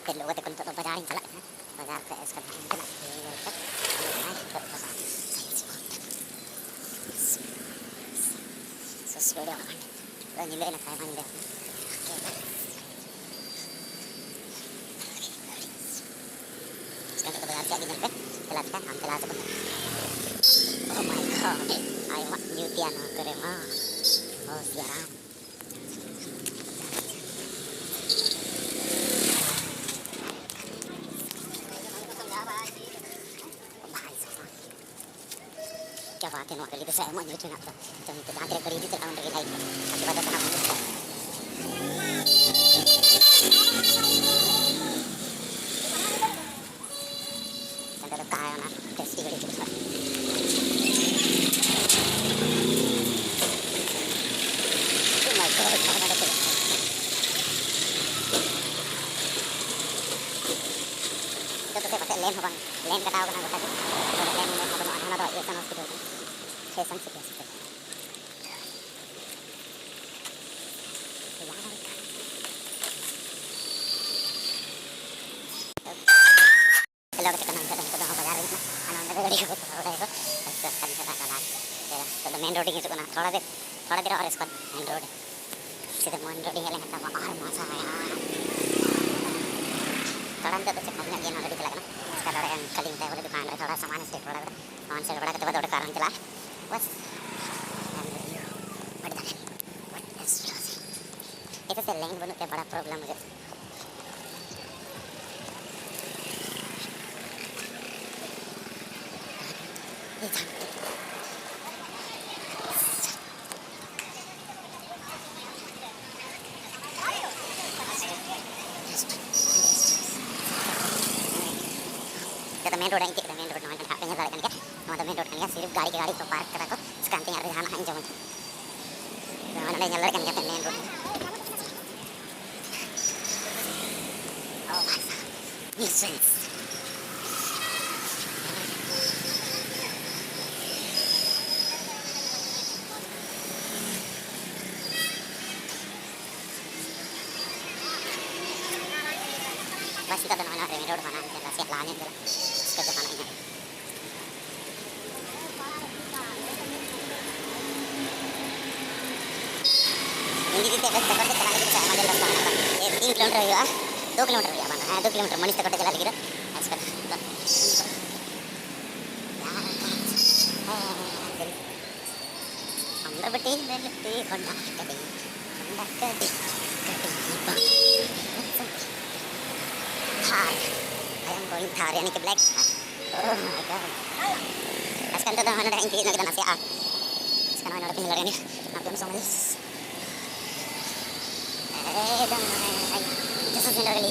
फिर लोगों को तो बाजार ही चला है बाजार पे इसका ढंग से स्पीड है नीले ना काय नीले इसका तो बाजार के आगे जन पे चलाते हैं हम चला सकते हैं oh my god I want new piano करे माँ oh siaran क्या बात है नौकरी तो सहमत नहीं चुना था जब तो जाकर करी थी चलाने की लाइट की बात करना मुझे चंदा तो कहाँ है ना टेस्टी बड़ी चीज़ है oh my god क्या बात है तो पता लेन होगा लेन कटा होगा ना बता दो लेन में मतलब आना तो ये समझ के दो छह संग से कैसे लोग तो करना तो बाजार में आनंद गाड़ी को थोड़ा है ऐसा करने का लगा तो मेन रोड की तो ना थोड़ा देर और इसको मेन रोड सीधे मेन रोड है लेकिन तब और मजा आया थोड़ा तो से कम नहीं गाड़ी चला ना इसका थोड़ा कलिंग है बोले दुकान है थोड़ा सामान से थोड़ा सामान से बड़ा तो बड़ा कारण चला बस इधर से लाइन बनने बड़ा प्रॉब्लम मुझे तो मेन रोड है कि मेन रोड में हाथ में लड़कन के तो मेन रोड के सिर्फ गाड़ी को पार्क करा को स्कांते यार जाना है जवन तो मैंने लड़कन के main road oh my god nuisance बस इधर बनाना है मेन रोड बनाने के लिए लाने के लिए इसका बनाना है हिंदी की बस तक चलाने के लिए हमारे रास्ता बना ये 3 किलोमीटर हुआ 2 किलोमीटर हुआ बना है 2 किलोमीटर मनीष तक चला लेगी ऐसा हम बटे मेलते होना कभी कभी Thar. I am going Thar, यानी कि black Thar. Oh my god. Askan तो हमारे रैंक की नगद नसिया. Askan हमारे रैंक लड़े नहीं. आप लोग समझ. दम. जैसे लड़े